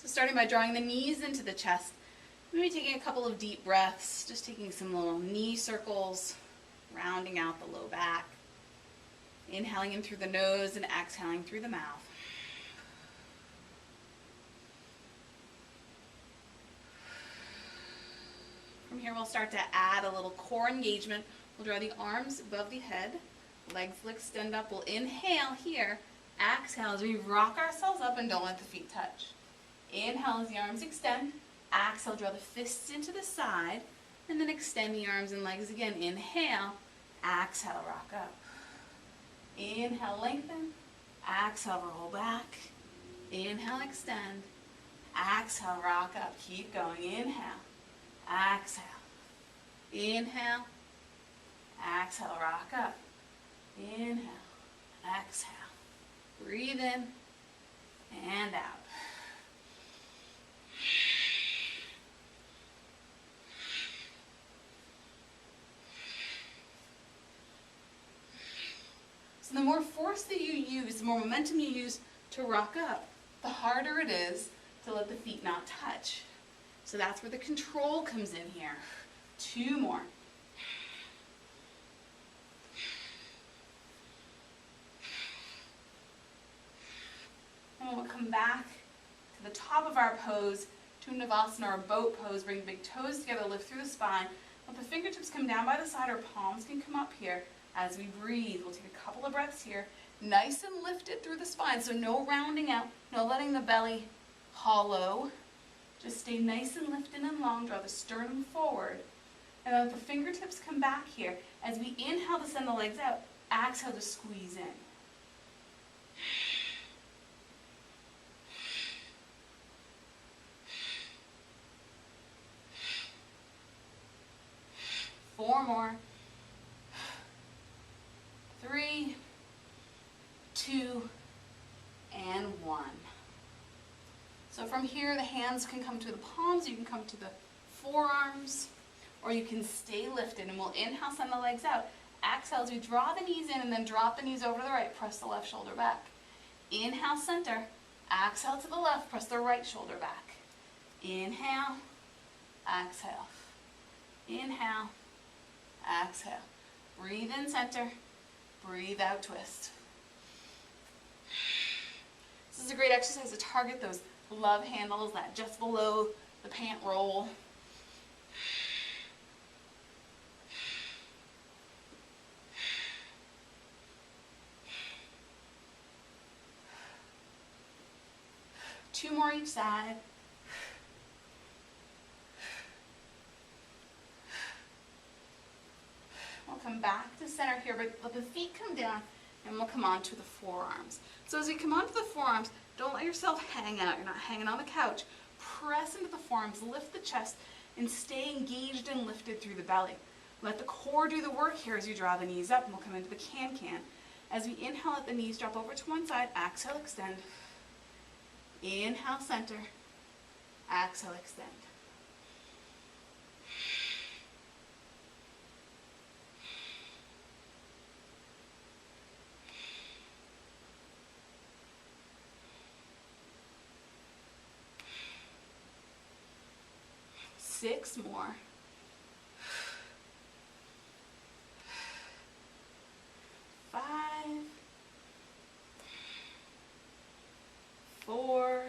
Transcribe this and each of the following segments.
So starting by drawing the knees into the chest, maybe taking a couple of deep breaths, just taking some little knee circles, rounding out the low back. Inhaling in through the nose and exhaling through the mouth. From here, we'll start to add a little core engagement. We'll draw the arms above the head. Legs will extend up. We'll inhale here. Exhale as we rock ourselves up and don't let the feet touch. Inhale as the arms extend. Exhale, draw the fists into the side. And then extend the arms and legs again. Inhale. Exhale, rock up. Inhale, lengthen. Exhale, roll back. Inhale, extend. Exhale, rock up. Keep going. Inhale. Exhale. Inhale. Exhale, rock up. Inhale. Exhale. Breathe in and out. So the more force that you use, the more momentum you use to rock up, the harder it is to let the feet not touch. So that's where the control comes in here. 2 more. And we'll come back to the top of our pose, to Navasana or boat pose. Bring big toes together, lift through the spine. Let the fingertips come down by the side, or palms can come up here. As we breathe, we'll take a couple of breaths here. Nice and lifted through the spine, so no rounding out, no letting the belly hollow. Just stay nice and lifted and long. Draw the sternum forward. And then let the fingertips come back here. As we inhale to send the legs out, exhale to squeeze in. Four more. 3, 2, and 1. So from here, the hands can come to the palms, you can come to the forearms, or you can stay lifted, and we'll inhale, send the legs out. Exhale as we draw the knees in and then drop the knees over to the right, press the left shoulder back. Inhale, center. Exhale to the left, press the right shoulder back. Inhale, exhale. Inhale, exhale. Breathe in, center. Breathe out, twist. This is a great exercise to target those love handles that just below the pant roll. Two more each side. We'll come back to center here, but let the feet come down and we'll come onto the forearms. So as we come onto the forearms, don't let yourself hang out. You're not hanging on the couch. Press into the forearms, lift the chest, and stay engaged and lifted through the belly. Let the core do the work here as you draw the knees up, and we'll come into the can-can. As we inhale, let the knees drop over to one side. Exhale, extend. Inhale, center. Exhale, extend. Six more. 5, 4,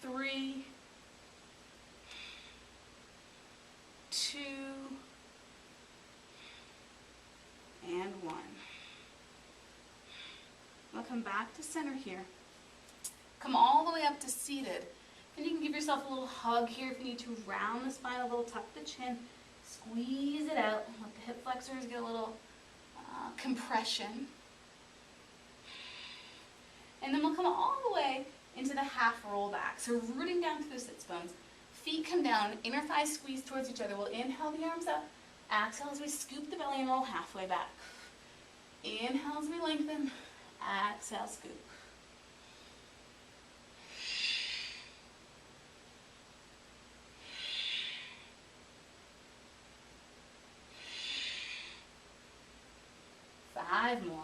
3, 2, and 1. We'll come back to center here. Come all the way up to seated. And you can give yourself a little hug here if you need to. Round the spine a little, tuck the chin, squeeze it out. Let the hip flexors get a little compression. And then we'll come all the way into the half roll back. So rooting down through the sits bones. Feet come down, inner thighs squeeze towards each other. We'll inhale the arms up. Exhale as we scoop the belly and roll halfway back. Inhale as we lengthen. Exhale, scoop. Five more.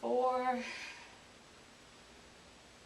4,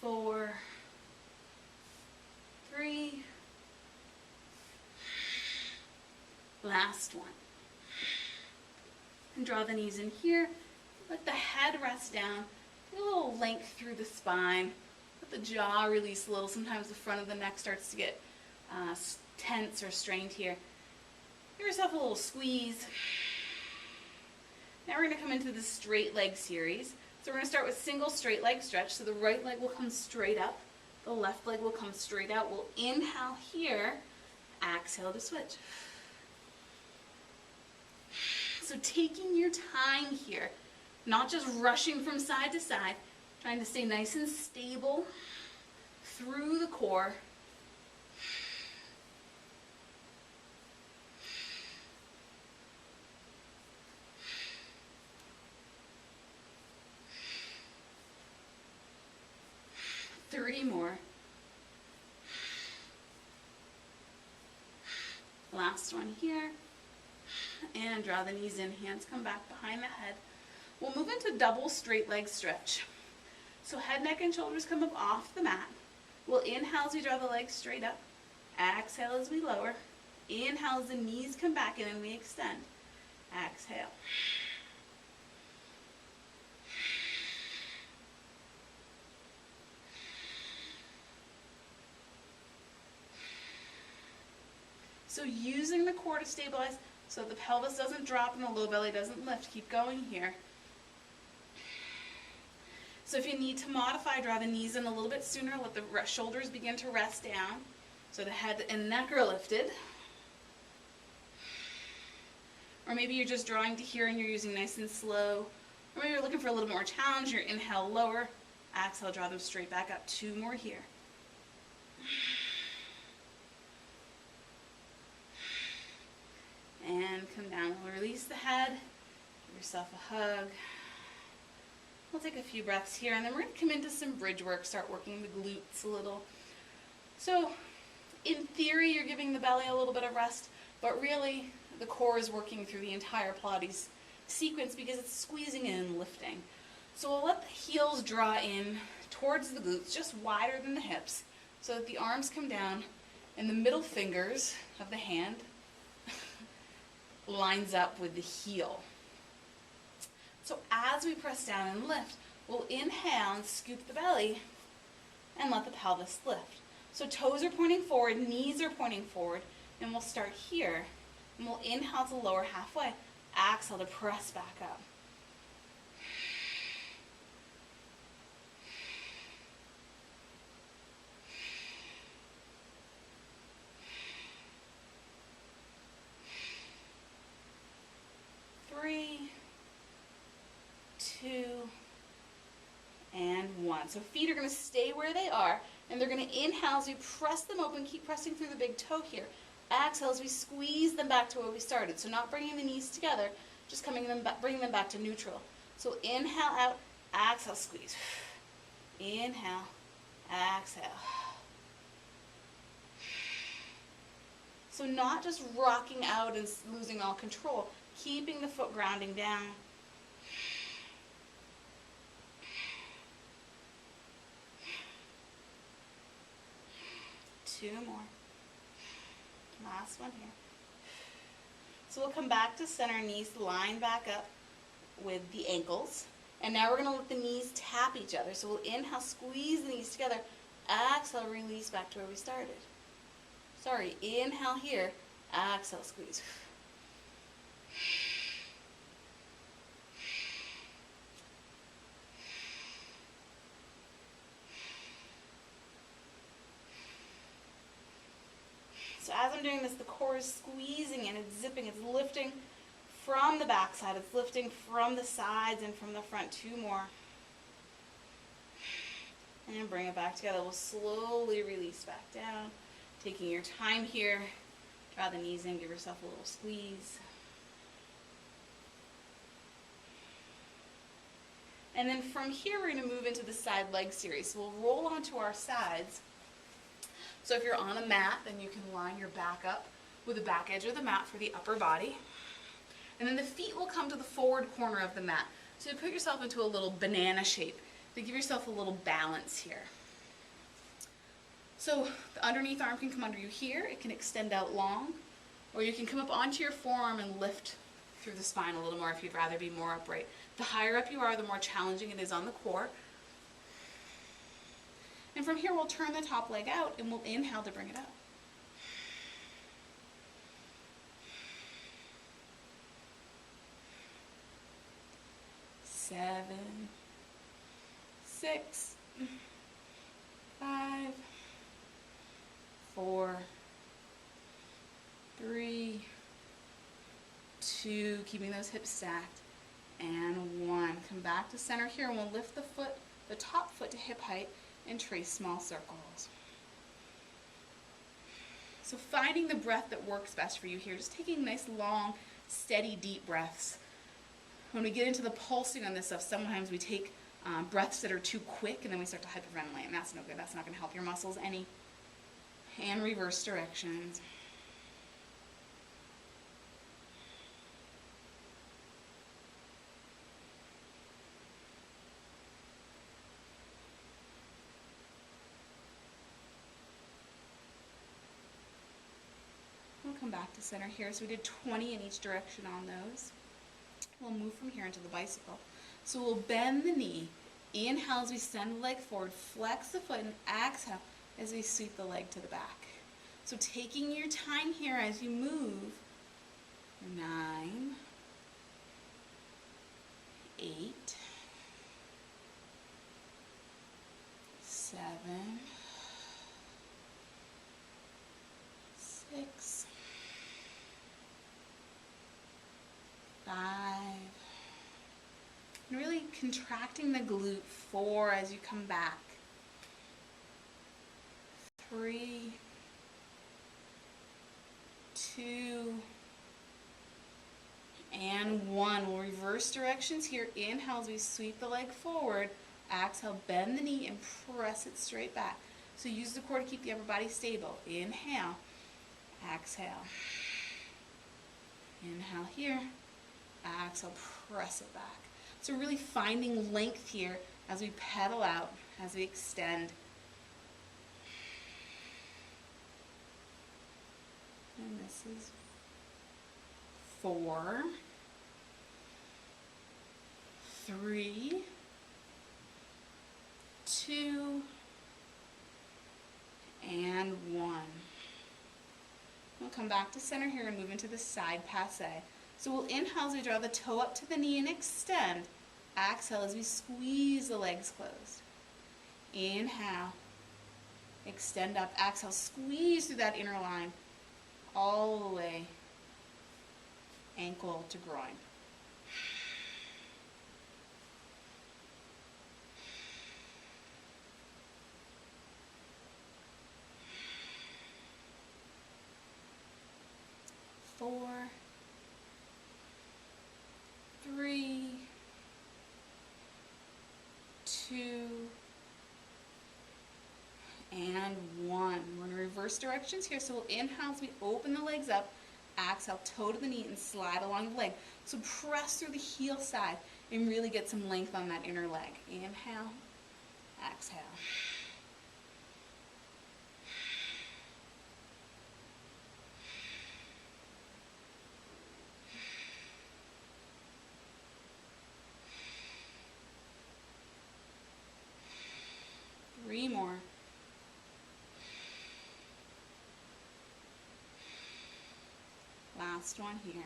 4, 3, last one. And draw the knees in here. Let the head rest down. Get a little length through the spine. Let the jaw release a little. Sometimes the front of the neck starts to get tense or strained here. Give yourself a little squeeze. Now we're going to come into the straight leg series. So we're going to start with single straight leg stretch. So the right leg will come straight up. The left leg will come straight out. We'll inhale here. Exhale to switch. So taking your time here, not just rushing from side to side, trying to stay nice and stable through the core. Three more. Last one here. And draw the knees in, hands come back behind the head. We'll move into double straight leg stretch. So head, neck, and shoulders come up off the mat. We'll inhale as we draw the legs straight up. Exhale as we lower. Inhale as the knees come back in and we extend. Exhale. So using the core to stabilize so the pelvis doesn't drop and the low belly doesn't lift. Keep going here. So if you need to modify, draw the knees in a little bit sooner. Let the shoulders begin to rest down so the head and neck are lifted. Or maybe you're just drawing to here and you're using nice and slow. Or maybe you're looking for a little more challenge. Your inhale lower, exhale, draw them straight back up. 2 more here. And come down. We'll release the head. Give yourself a hug. We'll take a few breaths here, and then we're going to come into some bridge work, start working the glutes a little. So, in theory, you're giving the belly a little bit of rest, but really, the core is working through the entire Pilates sequence because it's squeezing in and lifting. So we'll let the heels draw in towards the glutes, just wider than the hips, so that the arms come down, and the middle fingers of the hand lines up with the heel. So as we press down and lift, we'll inhale and scoop the belly and let the pelvis lift. So toes are pointing forward, knees are pointing forward, and we'll start here. And we'll inhale to lower halfway, exhale to press back up. Three, 2, and 1. So feet are going to stay where they are, and they're going to inhale as we press them open, keep pressing through the big toe here. Exhale as we squeeze them back to where we started. So not bringing the knees together, just bringing them back to neutral. So inhale out, exhale, squeeze. Inhale, exhale. So not just rocking out and losing all control, keeping the foot grounding down. Two more. Last one here. So we'll come back to center, knees line back up with the ankles. And now we're going to let the knees tap each other. So we'll inhale, squeeze the knees together. Exhale, release back to where we started. Sorry, inhale here. Exhale, squeeze. So as I'm doing this, the core is squeezing and it's zipping, it's lifting from the backside, it's lifting from the sides and from the front. 2 more. And bring it back together. We'll slowly release back down. Taking your time here. Draw the knees in, give yourself a little squeeze. And then from here, we're going to move into the side leg series. So we'll roll onto our sides. So if you're on a mat, then you can line your back up with the back edge of the mat for the upper body. And then the feet will come to the forward corner of the mat. So you put yourself into a little banana shape to give yourself a little balance here. So the underneath arm can come under you here, it can extend out long, or you can come up onto your forearm and lift through the spine a little more if you'd rather be more upright. The higher up you are, the more challenging it is on the core. And from here, we'll turn the top leg out and we'll inhale to bring it up. Seven, 6, 5, 4, 3, 2, keeping those hips stacked, and 1. Come back to center here, and we'll lift the foot, the top foot to hip height, and trace small circles. So finding the breath that works best for you here, just taking nice, long, steady, deep breaths. When we get into the pulsing on this stuff, sometimes we take breaths that are too quick, and then we start to hyperventilate, and that's no good. That's not going to help your muscles any. And reverse directions. We'll come back to center here. So we did 20 in each direction on those. We'll move from here into the bicycle. So we'll bend the knee. Inhale as we send the leg forward, flex the foot, and exhale as we sweep the leg to the back. So taking your time here as you move. 9, 8, 7, 6, 5, and really contracting the glute. 4 as you come back. 3, 2, and 1. We'll reverse directions here. Inhale as we sweep the leg forward. Exhale, bend the knee and press it straight back. So use the core to keep the upper body stable. Inhale, exhale. Inhale here, exhale, press it back. So really finding length here as we pedal out, as we extend. And this is 4, 3, 2, and 1. We'll come back to center here and move into the side passe. So we'll inhale as we draw the toe up to the knee and extend. Exhale as we squeeze the legs closed. Inhale, extend up. Exhale, squeeze through that inner line all the way, ankle to groin. Four, 3, 2, and 1. We're in reverse directions here, so we'll inhale as we open the legs up, exhale, toe to the knee, and slide along the leg. So press through the heel side and really get some length on that inner leg. Inhale, exhale. Three more. Last one here.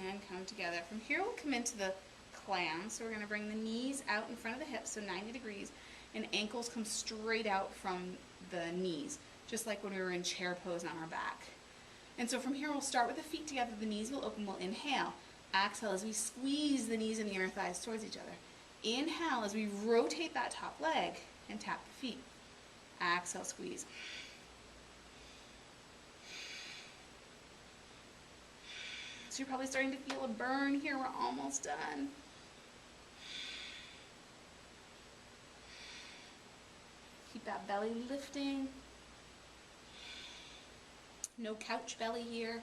And come together. From here we'll come into the clam. So we're going to bring the knees out in front of the hips, so 90 degrees, and ankles come straight out from the knees, just like when we were in chair pose on our back. And so from here we'll start with the feet together. The knees will open. We'll inhale. Exhale as we squeeze the knees and the inner thighs towards each other. Inhale as we rotate that top leg and tap the feet. Exhale, squeeze. So you're probably starting to feel a burn here. We're almost done. Keep that belly lifting. No couch belly here.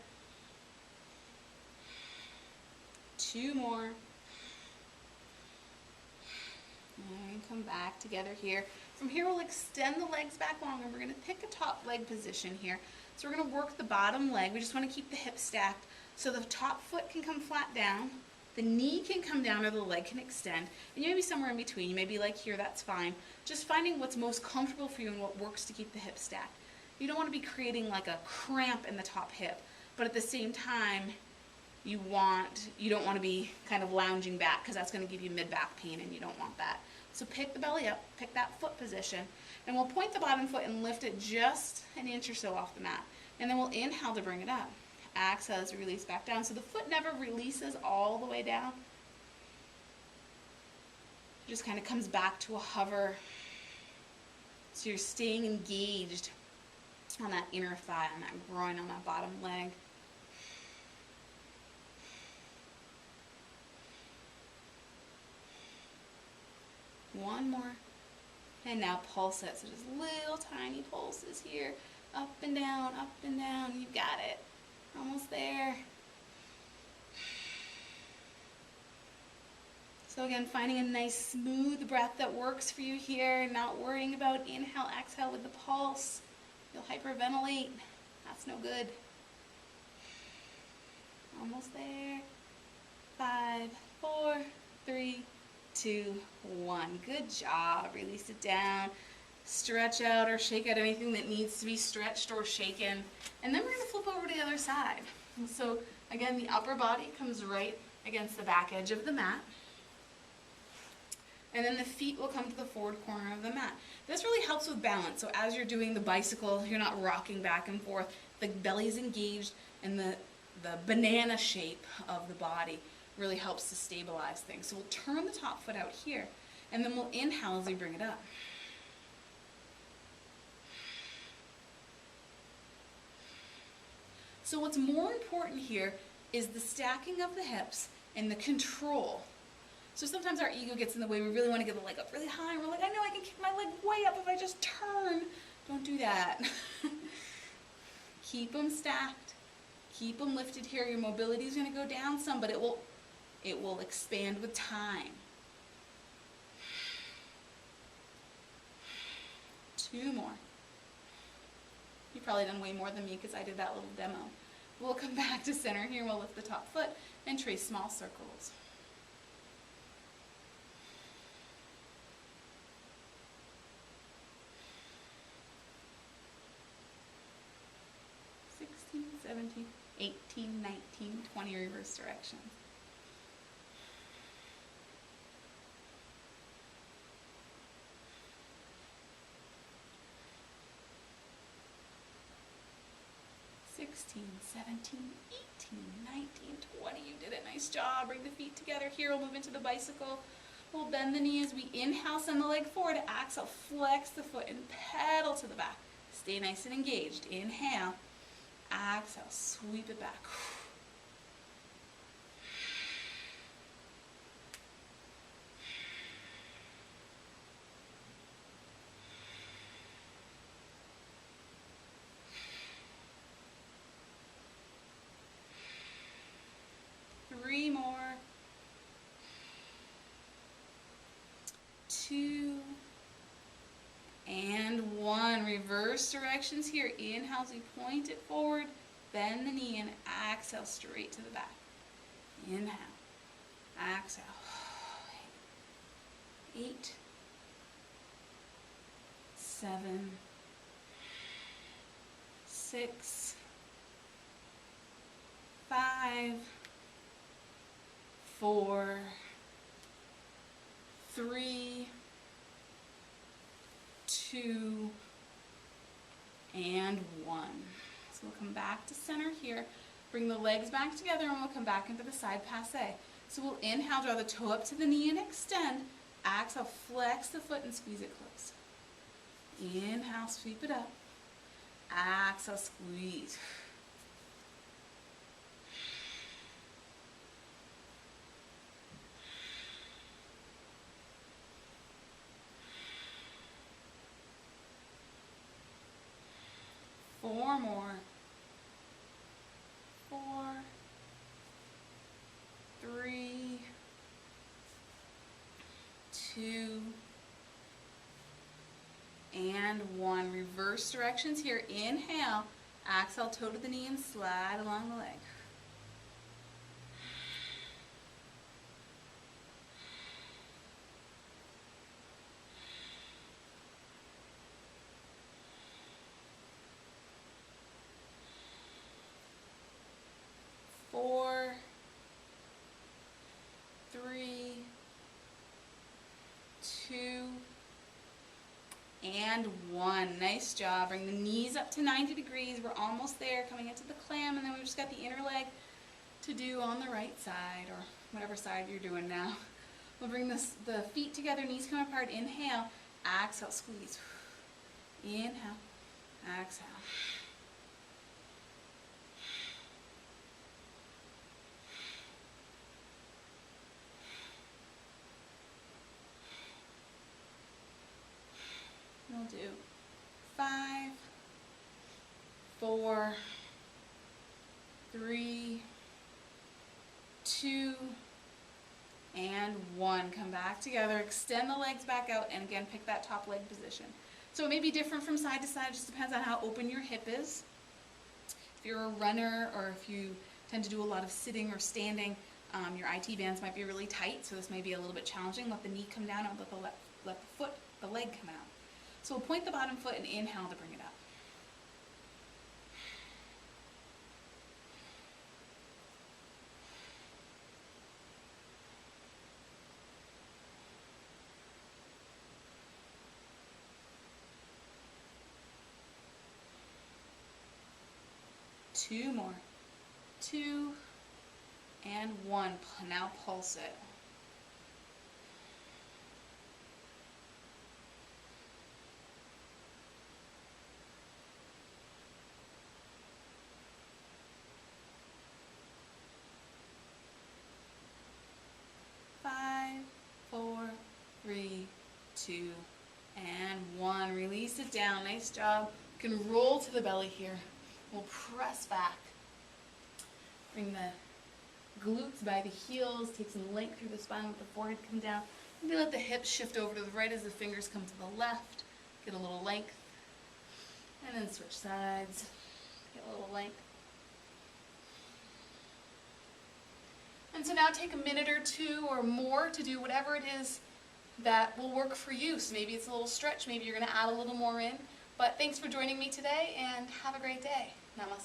2 more. And come back together here. From here, we'll extend the legs back longer. We're going to pick a top leg position here. So we're going to work the bottom leg. We just want to keep the hips stacked so the top foot can come flat down, the knee can come down, or the leg can extend. And you may be somewhere in between. You may be like here, that's fine. Just finding what's most comfortable for you and what works to keep the hips stacked. You don't want to be creating like a cramp in the top hip, but at the same time, you don't want to be kind of lounging back because that's going to give you mid-back pain and you don't want that. So pick the belly up, pick that foot position, and we'll point the bottom foot and lift it just an inch or so off the mat. And then we'll inhale to bring it up. Exhale as we release back down. So the foot never releases all the way down. It just kind of comes back to a hover. So you're staying engaged on that inner thigh, on that groin, on that bottom leg. One more. And now pulse it. So just little tiny pulses here. Up and down, up and down. You got it. Almost there. So again, finding a nice smooth breath that works for you here. Not worrying about inhale, exhale with the pulse. You'll hyperventilate. That's no good. Almost there. 5, 4, 3, 2, 1. Good job. Release it down. Stretch out or shake out anything that needs to be stretched or shaken. And then we're going to flip over to the other side. And so again, the upper body comes right against the back edge of the mat. And then the feet will come to the forward corner of the mat. This really helps with balance. So as you're doing the bicycle, you're not rocking back and forth. The belly's engaged, and the banana shape of the body really helps to stabilize things. So we'll turn the top foot out here, and then we'll inhale as we bring it up. So what's more important here is the stacking of the hips and the control. So sometimes our ego gets in the way. We really want to get the leg up really high, and we're like, I know I can kick my leg way up if I just turn. Don't do that. Keep them stacked. Keep them lifted here. Your mobility is going to go down some, but it will expand with time. 2 more. You've probably done way more than me because I did that little demo. We'll come back to center here. We'll lift the top foot and trace small circles. (16, 17, 18, 19, 20 reverse directions. (16, 17, 18, 19, 20. You did it. Nice job. Bring the feet together here. We'll move into the bicycle. We'll bend the knee as we inhale, send the leg forward. Exhale, flex the foot and pedal to the back. Stay nice and engaged. Inhale. Exhale, sweep it back. 3 more. 2 and 1. Reverse directions here. Inhale as we point it forward. Bend the knee and exhale straight to the back. Inhale. Exhale. 8, 7, 6, 5, 4, 3, 2, and 1. So we'll come back to center here, bring the legs back together, and we'll come back into the side passe. So we'll inhale, draw the toe up to the knee and extend. Exhale, flex the foot and squeeze it close. Inhale, sweep it up. Exhale, squeeze. Four more. 4, 3, 2, and 1. Reverse directions here. Inhale, exhale, toe to the knee and slide along the leg. Four, 3, 2, and 1. Nice job. Bring the knees up to 90 degrees. We're almost there, coming into the clam, and then we've just got the inner leg to do on the right side, or whatever side you're doing now. We'll bring the feet together, knees come apart. Inhale, exhale, squeeze. Inhale, exhale. We'll do 5, 4, 3, 2, and 1. Come back together, extend the legs back out, and again, pick that top leg position. So it may be different from side to side, it just depends on how open your hip is. If you're a runner, or if you tend to do a lot of sitting or standing, your IT bands might be really tight, so this may be a little bit challenging. Let the knee come down and let the leg come out. So we'll point the bottom foot and inhale to bring it up. Two more. 2 and 1. Now pulse it. Five, 4, 3, 2, and 1. Release it down. Nice job. You can roll to the belly here. We'll press back. Bring the glutes by the heels. Take some length through the spine with the forehead come down. Maybe let the hips shift over to the right as the fingers come to the left. Get a little length. And then switch sides. Get a little length. And so now take a minute or 2 or more to do whatever it is that will work for you. So maybe it's a little stretch, maybe you're going to add a little more in. But thanks for joining me today, and have a great day. Namaste.